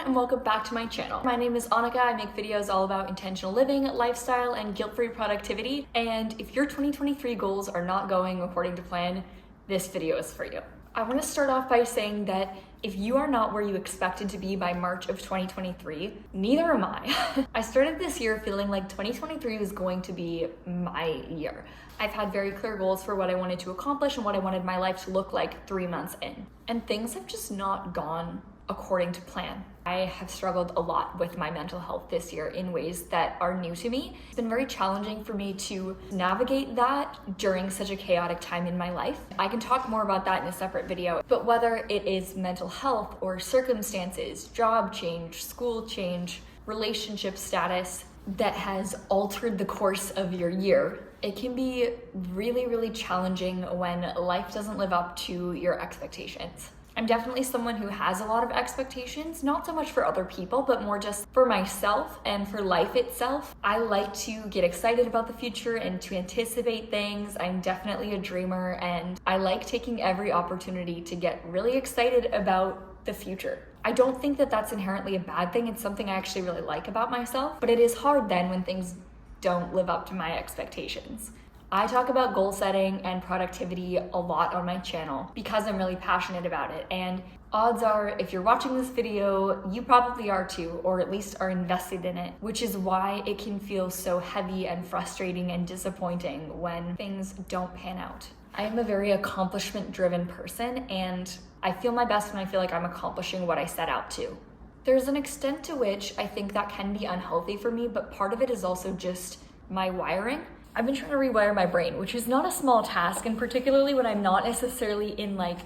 and welcome back to my channel. My name is Annika. I make videos all about intentional living, lifestyle, and guilt-free productivity. And if your 2023 goals are not going according to plan, this video is for you. I want to start off by saying that if you are not where you expected to be by March of 2023, neither am I. I started this year feeling like 2023 was going to be my year. I've had very clear goals for what I wanted to accomplish and what I wanted my life to look like 3 months in. And things have just not gone according to plan. I have struggled a lot with my mental health this year in ways that are new to me. It's been very challenging for me to navigate that during such a chaotic time in my life. I can talk more about that in a separate video, but whether it is mental health or circumstances, job change, school change, relationship status that has altered the course of your year, it can be really, really challenging when life doesn't live up to your expectations. I'm definitely someone who has a lot of expectations, not so much for other people, but more just for myself and for life itself. I like to get excited about the future and to anticipate things. I'm definitely a dreamer, and I like taking every opportunity to get really excited about the future. I don't think that that's inherently a bad thing. It's something I actually really like about myself, but it is hard then when things don't live up to my expectations. I talk about goal setting and productivity a lot on my channel because I'm really passionate about it. And odds are, if you're watching this video, you probably are too, or at least are invested in it, which is why it can feel so heavy and frustrating and disappointing when things don't pan out. I am a very accomplishment-driven person, and I feel my best when I feel like I'm accomplishing what I set out to. There's an extent to which I think that can be unhealthy for me, but part of it is also just my wiring. I've been trying to rewire my brain, which is not a small task, and particularly when I'm not necessarily in like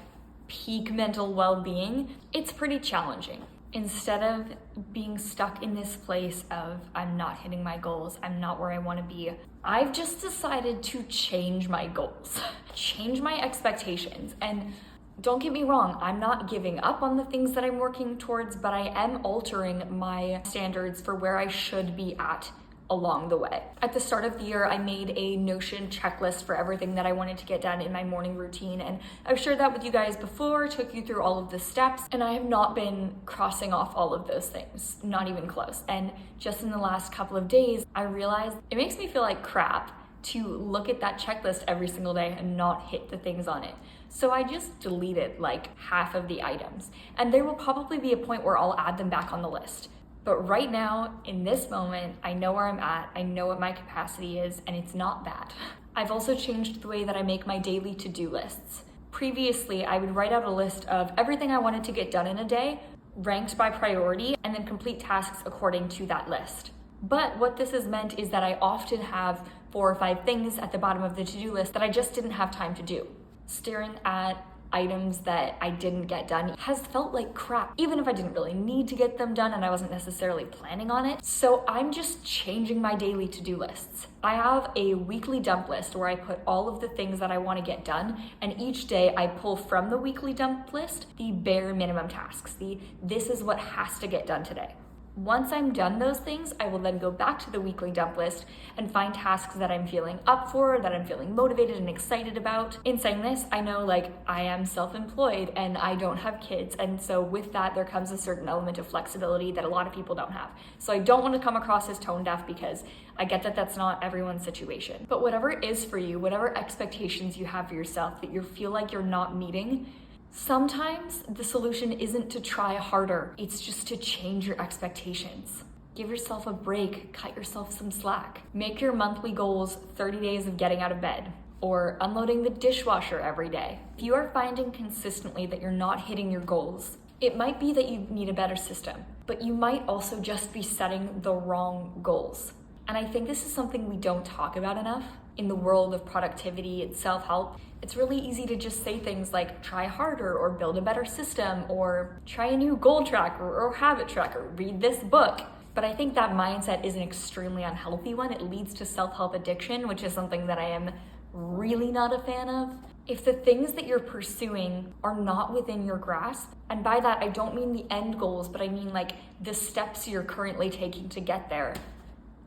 peak mental well-being, it's pretty challenging. Instead of being stuck in this place of I'm not hitting my goals, I'm not where I want to be, I've just decided to change my goals, change my expectations. And don't get me wrong, I'm not giving up on the things that I'm working towards, but I am altering my standards for where I should be at along the way. At the start of the year, I made a Notion checklist for everything that I wanted to get done in my morning routine, and I've shared that with you guys before, took you through all of the steps, and I have not been crossing off all of those things, not even close. And just in the last couple of days, I realized it makes me feel like crap to look at that checklist every single day and not hit the things on it. So I just deleted like half of the items, and there will probably be a point where I'll add them back on the list. But right now, in this moment, I know where I'm at, I know what my capacity is, and it's not bad. I've also changed the way that I make my daily to-do lists. Previously, I would write out a list of everything I wanted to get done in a day, ranked by priority, and then complete tasks according to that list. But what this has meant is that I often have 4 or 5 things at the bottom of the to-do list that I just didn't have time to do. Staring at items that I didn't get done has felt like crap, even if I didn't really need to get them done and I wasn't necessarily planning on it. So I'm just changing my daily to-do lists. I have a weekly dump list where I put all of the things that I want to get done, and each day I pull from the weekly dump list the bare minimum tasks, this is what has to get done today. Once I'm done those things, I will then go back to the weekly dump list and find tasks that I'm feeling up for, that I'm feeling motivated and excited about. In saying this, I know like I am self-employed and I don't have kids. And so with that, there comes a certain element of flexibility that a lot of people don't have. So I don't want to come across as tone deaf because I get that that's not everyone's situation. But whatever it is for you, whatever expectations you have for yourself that you feel like you're not meeting, sometimes the solution isn't to try harder, it's just to change your expectations. Give yourself a break, cut yourself some slack. Make your monthly goals 30 days of getting out of bed or unloading the dishwasher every day. If you are finding consistently that you're not hitting your goals, it might be that you need a better system, but you might also just be setting the wrong goals. And I think this is something we don't talk about enough in the world of productivity and self-help. It's really easy to just say things like try harder or build a better system or try a new goal tracker or habit tracker, read this book. But I think that mindset is an extremely unhealthy one. It leads to self-help addiction, which is something that I am really not a fan of. If the things that you're pursuing are not within your grasp, and by that I don't mean the end goals, but I mean like the steps you're currently taking to get there,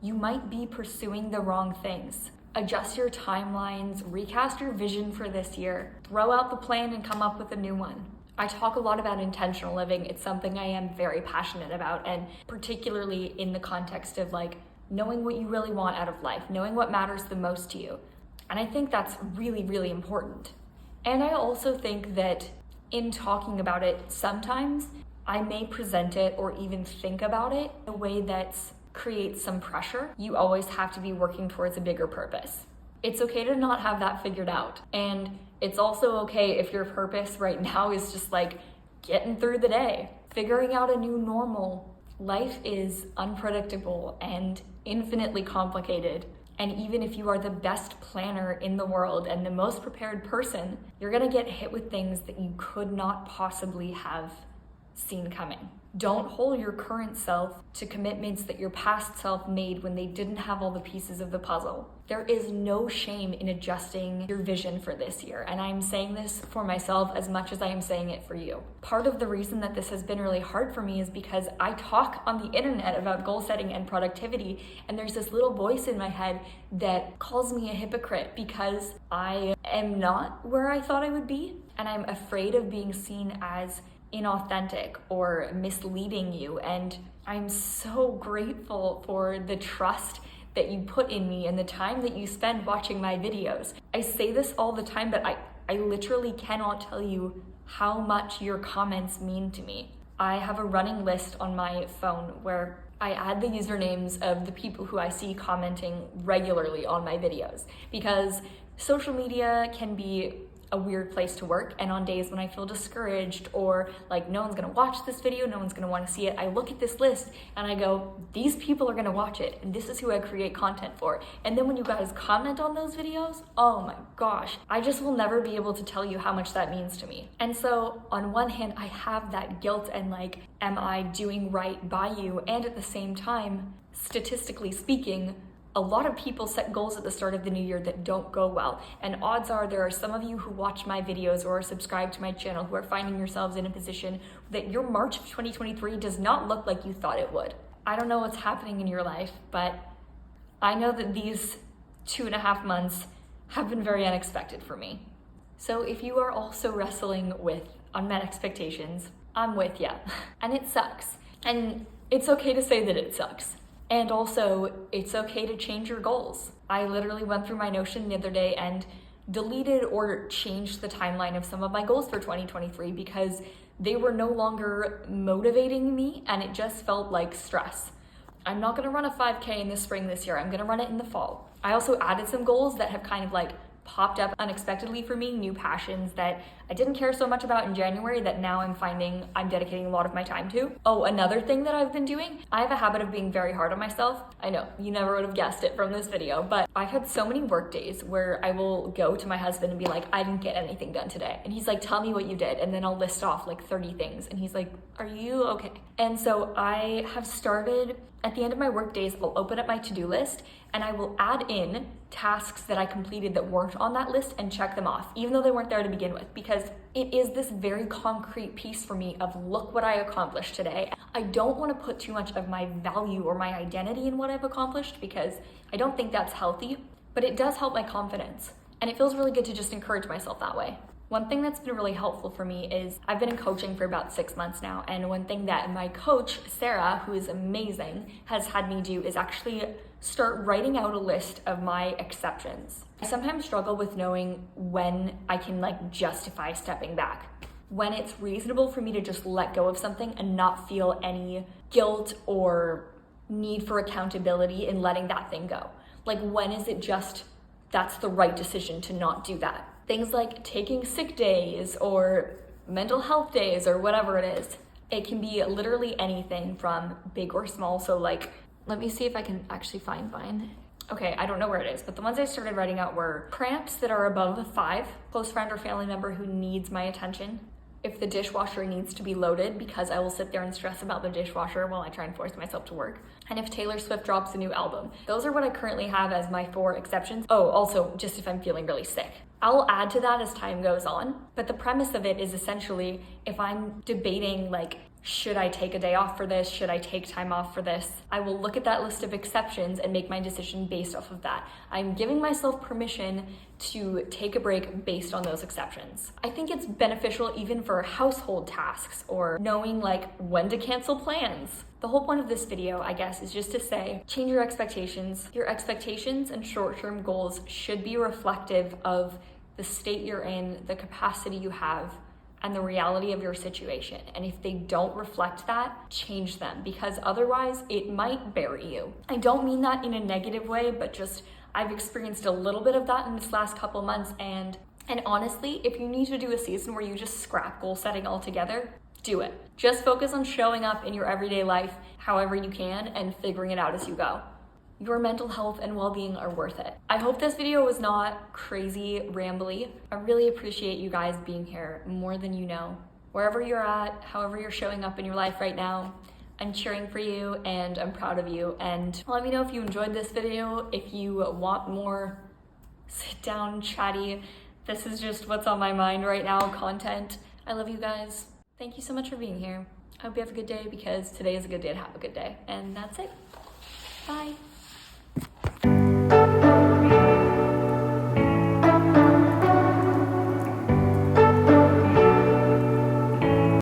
you might be pursuing the wrong things. Adjust your timelines, recast your vision for this year, throw out the plan and come up with a new one. I talk a lot about intentional living. It's something I am very passionate about, and particularly in the context of like knowing what you really want out of life, knowing what matters the most to you. And I think that's really, really important. And I also think that in talking about it, sometimes I may present it or even think about it in a way that creates some pressure. You always have to be working towards a bigger purpose. It's okay to not have that figured out. And it's also okay if your purpose right now is just like getting through the day, figuring out a new normal. Life is unpredictable and infinitely complicated. And even if you are the best planner in the world and the most prepared person, you're gonna get hit with things that you could not possibly have seen coming. Don't hold your current self to commitments that your past self made when they didn't have all the pieces of the puzzle. There is no shame in adjusting your vision for this year, and I'm saying this for myself as much as I am saying it for you. Part of the reason that this has been really hard for me is because I talk on the internet about goal setting and productivity, and there's this little voice in my head that calls me a hypocrite because I am not where I thought I would be, and I'm afraid of being seen as inauthentic or misleading you. And I'm so grateful for the trust that you put in me and the time that you spend watching my videos. I say this all the time, but I literally cannot tell you how much your comments mean to me. I have a running list on my phone where I add the usernames of the people who I see commenting regularly on my videos, because social media can be a weird place to work, and on days when I feel discouraged or like no one's gonna watch this video, no one's gonna want to see it, I look at this list and I go, these people are gonna watch it and this is who I create content for. And then when you guys comment on those videos, oh my gosh, I just will never be able to tell you how much that means to me. And so on one hand, I have that guilt and like, am I doing right by you? And at the same time, statistically speaking, a lot of people set goals at the start of the new year that don't go well. And odds are there are some of you who watch my videos or are subscribed to my channel who are finding yourselves in a position that your March of 2023 does not look like you thought it would. I don't know what's happening in your life, but I know that these 2.5 months have been very unexpected for me. So if you are also wrestling with unmet expectations, I'm with ya. And it sucks. And it's okay to say that it sucks. And also, it's okay to change your goals. I literally went through my Notion the other day and deleted or changed the timeline of some of my goals for 2023 because they were no longer motivating me and it just felt like stress. I'm not gonna run a 5K in the spring this year. I'm gonna run it in the fall. I also added some goals that have kind of like popped up unexpectedly for me, new passions that I didn't care so much about in January that now I'm finding I'm dedicating a lot of my time to. Oh, another thing that I've been doing, I have a habit of being very hard on myself. I know, you never would have guessed it from this video, but I've had so many work days where I will go to my husband and be like, I didn't get anything done today. And he's like, tell me what you did. And then I'll list off like 30 things. And he's like, are you okay? And so I have started, at the end of my work days, I'll open up my to-do list and I will add in tasks that I completed that weren't on that list and check them off, even though they weren't there to begin with, because it is this very concrete piece for me of look what I accomplished today. I don't want to put too much of my value or my identity in what I've accomplished because I don't think that's healthy, but it does help my confidence. And it feels really good to just encourage myself that way. One thing that's been really helpful for me is I've been in coaching for about 6 months now. And one thing that my coach, Sarah, who is amazing, has had me do is actually start writing out a list of my exceptions. I sometimes struggle with knowing when I can like justify stepping back, when it's reasonable for me to just let go of something and not feel any guilt or need for accountability in letting that thing go. Like when is it just that's the right decision to not do that? Things like taking sick days or mental health days or whatever it is. It can be literally anything from big or small. So like, let me see if I can actually find mine. Okay, I don't know where it is, but the ones I started writing out were cramps that are above a 5, close friend or family member who needs my attention, if the dishwasher needs to be loaded because I will sit there and stress about the dishwasher while I try and force myself to work, and if Taylor Swift drops a new album. Those are what I currently have as my 4 exceptions. Oh, also just if I'm feeling really sick. I'll add to that as time goes on, but the premise of it is essentially if I'm debating like should I take a day off for this? Should I take time off for this? I will look at that list of exceptions and make my decision based off of that. I'm giving myself permission to take a break based on those exceptions. I think it's beneficial even for household tasks or knowing like when to cancel plans. The whole point of this video, I guess, is just to say, change your expectations. Your expectations and short-term goals should be reflective of the state you're in, the capacity you have, and the reality of your situation. And if they don't reflect that, change them, because otherwise it might bury you. I don't mean that in a negative way, but just I've experienced a little bit of that in this last couple months. And honestly, if you need to do a season where you just scrap goal setting altogether, do it. Just focus on showing up in your everyday life however you can and figuring it out as you go. Your mental health and well-being are worth it. I hope this video was not crazy rambly. I really appreciate you guys being here more than you know. Wherever you're at, however you're showing up in your life right now, I'm cheering for you and I'm proud of you. And let me know if you enjoyed this video, if you want more sit down chatty, this is just what's on my mind right now, content. I love you guys. Thank you so much for being here. I hope you have a good day, because today is a good day to have a good day. And that's it. Bye.